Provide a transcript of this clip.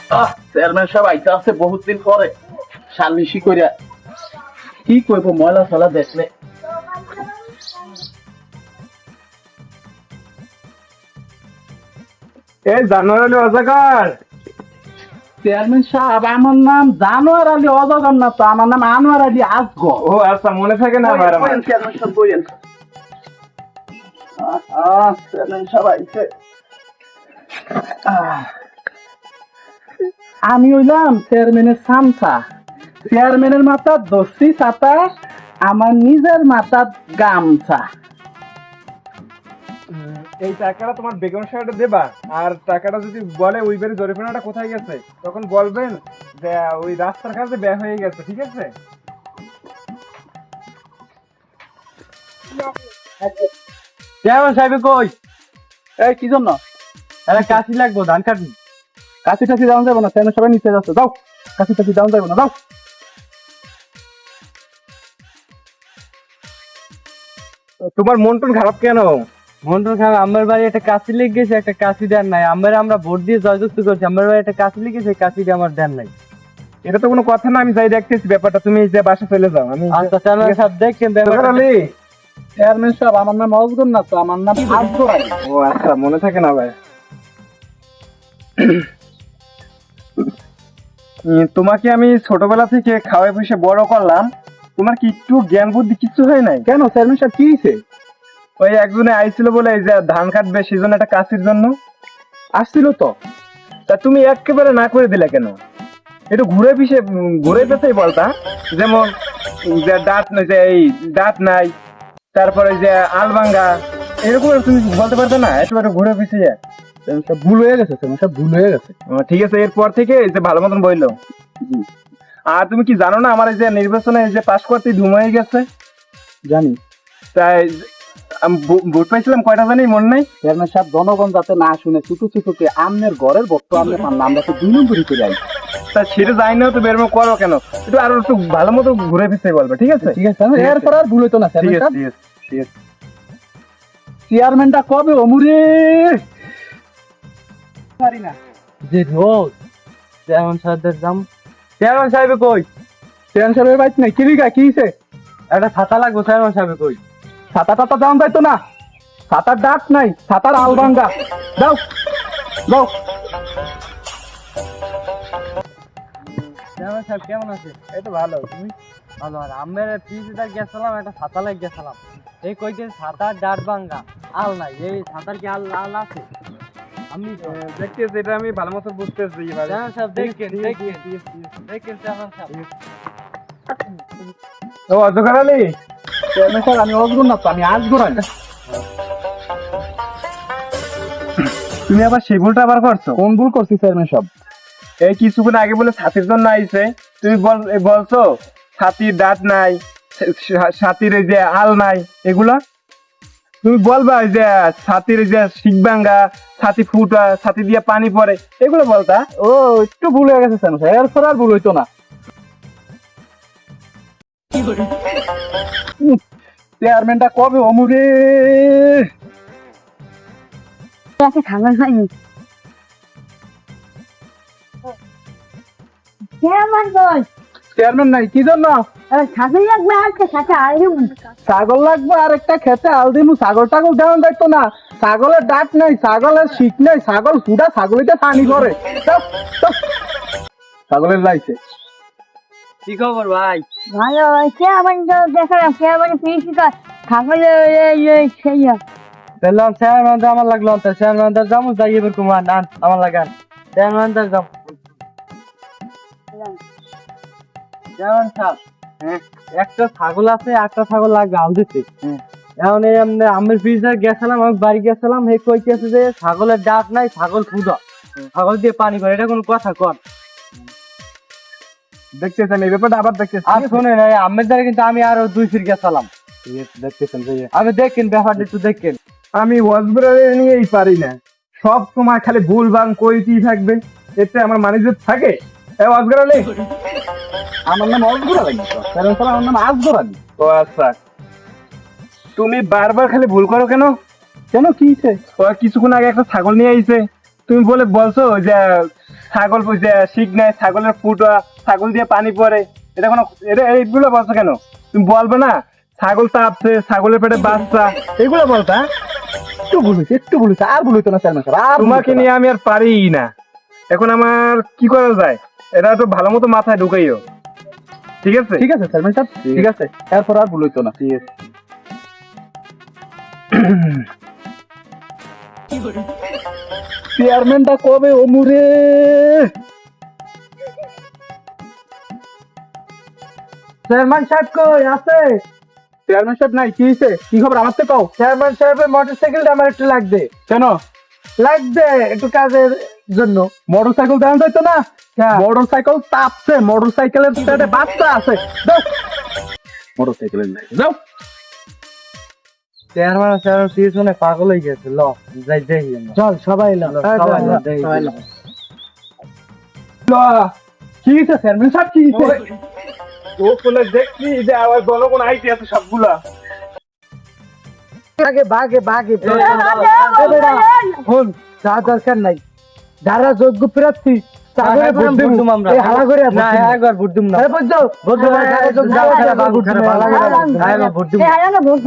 Chairman সাহেব আইতে আছে বহুত দিন পরে, সালিশি কইরা কি কইব ময়লা ফেলা দেখলে। এই জানোয়ার আলী অজাগার। চেয়ারম্যান সাহেব আমার নাম জানোয়ার আলী অজগর না তো, আমার নাম আনোয়ার আলী আসগর। ও আচ্ছা, মনে থাকে না আমার। চেয়ারম্যান সাহেব বইয়েন। চেয়ারম্যান সাহেব আইছে। আমি হইলাম চেয়ারম্যানের সামসা। চেয়ারম্যানের মাথা দস্তি ছাতা, আমার নিজের মাথা গামছা। এই টাকাটা তোমার বেগম সাহেবটা দেবা, আর টাকাটা যদি বলে ওই বাড়ি জরিমানাটা কোথায় গেছে তখন বলবেন যে ওই রাস্তার কাছে ব্যয় হয়ে গেছে, ঠিক আছে? চেয়ারম্যান সাহেব কই? এই কি জন্য? আরে কাশি লাগবো, ধান কাটবি। কাশি টাশি দাম যাবো না, চেয়ারম্যান সবাই নিচে যাচ্ছে, যাও। কাশি টাশি দাম যাবো না, যাও। তোমার মন টন খারাপ কেন? মন্টন খারাপ, আমার বাড়ি একটা কাশি লেগে গেছে, একটা কাশি দেন নাই। আমরা ভোট দিয়ে জয়যুক্ত করছি, আমার বাড়ি একটা কাশি লেগেছে, কাশিটা আমার দেন নাই। এটা তো কোনো কথা না, আমি যাই দেখতেছি ব্যাপারটা, তুমি যে বাসা চলে যাও। আমি আচ্ছা চেয়ারম্যান সাহেব দেখেন ব্যাপারটা। চেয়ারম্যান সাহেব আমার নাম অজগর না তো, আমার নাম আসগর আলী। ও আচ্ছা, মনে থাকে না ভাই। তোমাকে আমি ছোটবেলা থেকে খাওয়াই পয়সা বড় করলাম, তোমার কি একটু জ্ঞান বুদ্ধি কিছু হয় নাই? কেন চেয়ারম্যান সাহেব কি হয়েছে? ওই একজনে আইছিল বলে এই যে ধান কাটবে সেজন্য একটা কাশির জন্য আসছিল তো। তা তুমি একেবারে না করে দিলে কেন? একটু ঘুরে ঘুরে পেছাই বলতা, যেমন যে দাঁত নাই, যে এই দাঁত নাই, তারপরে যে আলবাঙ্গা, এরকম তুমি বলতে পারতো না? একেবারে ঘুরে পিছিয়ে। চেয়ারম্যান সাহেব ভুল হয়ে গেছে, চেয়ারম্যান সাহেব ভুল হয়ে গেছে। ঠিক আছে, এরপর থেকে এই যে ভালো মতন বললো। আর তুমি কি জানো না আমার এই যে নির্বাচনে এই যে পাশ করতে ধুম হয়ে গেছে? জানি। তাই আমি ভোট পাইছিলাম কয়টা জানি মনে নাই। চেয়ারম্যান সাহেব জনগণ যাতে না শুনে ছুটু ছুটুকে আমনের ঘরের বক্ত আমনে পান, আমরা তো 2 নম্বরই করে আই। তা সেটা যাই না তো বের করো কেন? একটু আরো একটু ভালো মতো ঘুরে পিছিয়ে বলবে, ঠিক আছে? ঠিক আছে, এরপর আর ভুল হইতো না ঠিক চেয়ারম্যান আছে, সাহেব। ঠিক আছে। চেয়ারম্যানটা কবে অমুরে? পারি না। যে রোজ চেয়ারম্যান সাহেবদের দাম। চেয়ারম্যান সাহেব কই? চেয়ারম্যান সাহেবের বাইক নাই, কি লিগা কি হইছে? একটা ছাতা লাগবো, চেয়ারম্যান সাহেব কই? ছাতা টাতা দাম যাইতো না, ছাতার ডাক নাই, ছাতার আলবাঙ্গা। যাও যাও। চেয়ারম্যান সাহেব কেমন আছে? এই তো ভালো, তুমি? ভালো। আর আমরা পিসিটা গেছিলাম, একটা ছাতা লাগে গেছিলাম, এই কইতে ছাতার ডাট ভাঙ্গা, আল নাই। এই ছাতার কি আল আল আছে? আমি দেখতেছি, এটা আমি ভালো মতো বুঝতেছি। চেয়ারম্যান সাহেব দেখেন দেখেন দেখেন চেয়ারম্যান সাহেব। ও অজগর আলী, চেয়ারম্যান সাহেব আমি অজগর না তো, আমি আসগর আলী। তুমি আবার সেই ভুলটা আবার করছো? কোন ভুল করছি চেয়ারম্যান সাহেব? এই কিছুক্ষণ আগে বলে ছাতির জন্য আইছে, তুমি বলছো ছাতির দাঁত নাই, ছাতির এই যে আল নাই, এগুলা তুমি বলবা যে ছাতির যে শিখবাঙ্গা, ছাতি ফুটা, ছাতি দিয়ে পানি পড়ে, এগুলো বলতা। ও একটু ভুল হয়ে গেছে চেয়ারম্যান সাহেব, এরপর আর ভুল হইতো না। চেয়ারম্যানটা কবে অমুরে? খাবার হয়নি। চেয়ারম্যান নাই, কি জন্য? ছাগল লাগবে আর সাথে আলু। ছাগল লাগবে আর একটা খেতে আল দিমু। ছাগল টাগল দেওয়ান যাইতো না, ছাগলের ডাক নাই, ছাগলের শিক নাই, ছাগল ফুটা ছাগলিতে পানি করে। চুপ, চুপ। ছাগলের লাইছে। কি খবর ভাই? ভালো চেয়ারম্যান দেখালাম, চেয়ারম্যান পিসি খাবার সেই বললাম চেয়ারম্যান আমার লাগলো, চেয়ারম্যান যাবো, যাই এবার কুমার নান আমার লাগান চেয়ারম্যান যাম। চেয়ারম্যান সাহেব, একটা ছাগল আছে, একটা ছাগল লাগবে আল দিতে। এখন এই আমের পিসে গেছিলাম, আমি বাড়ি গেছিলাম, হে কইতেছে যে ছাগলের ডাক নাই, ছাগল ফুটা, ছাগল দিয়ে পানি করে, এটা কোন কথা কর? দেখতেছেন এই ব্যাপারটা আবার দেখতেছেন। আর শোনেন, আমের দ্বারা কিন্তু আমি আরো 2 ফিট গেছিলাম। দেখতেছেন আমি দেখেন ব্যাপারটা একটু দেখেন। আমি ওয়াজবরারে নিয়েই পারি না, সব সময় খালি ভুল ভাঙ কইতেই থাকবে, এতে আমার ম্যানেজার থাকে। ওয়াজবর আলী, আমার নাম অজগর আলী তো, চেয়ারম্যান সাহেব আমার নাম আসগর আলী। ও আচ্ছা, তুমি বারবার খালি ভুল করো কেন? কেন কি হয়েছে? ও কিছুক্ষণ আগে একটা ছাগল নিয়ে আইছে, তুমি বলছো যে ছাগল যে শিখ নাই, ছাগলের ফুটা, ছাগল দিয়ে পানি পড়ে, এটা কোনো এইগুলো বলছো কেন? তুমি বলবে না ছাগল তাপছে, ছাগলের পেটে বাচ্চা, এগুলো বলতা? একটু বলেছে আর বলিত না চেয়ারম্যান সাহেব, আর তোমাকে নিয়ে আমি আর পারি না। এখন আমার কি করা যায়, এটা একটু ভালো মতো মাথায় ঢুকাইও, ঠিক আছে? ঠিক আছে চেয়ারম্যান সাহেব, ঠিক আছে, এরপর আর বলিত না। ঠিক আছে। চেয়ারম্যানটা কবে অমুরে? চেয়ারম্যান সাহেব কই আছে? চেয়ারম্যান সাহেব নাই, কি হয়েছে? কি খবর আমার তো কও। চেয়ারম্যান সাহেবের মোটরসাইকেলটা আমার একটু লাগবে, কেন? লাগবে একটু কাজের জন্য। মোটর সাইকেল দেওয়া যাইতো না? হ্যাঁ। মোটর সাইকেল তাপছে, মোটর সাইকেলের পেটে বাচ্চা আছে। যাও মোটর সাইকেলের নাই, যাও। চেয়ারম্যান সাহেব পিছনে পাগল হয়ে গেছে, ল যাই দেখি আমরা। চল সবাই ল, সবাই ল, সবাই ল। কি হয়েছে চেয়ারম্যান সাহেব, কি হয়েছে? ও বলে দেখছি যে আবার জনগণ আইতে আছে সবগুলা। ভাগে ভাগে ভাগে ফোন যা দরকার নাই, যারা যোগ্য প্রার্থী তাদের ভোট দিমু আমরা। এই হালা করে না, একবার ভোট দিমু না। ভোট দাও, ভোট দাও, যারা যোগ্য, যারা ভোট দিমু, হালা করে ভোট দিমু। ভোট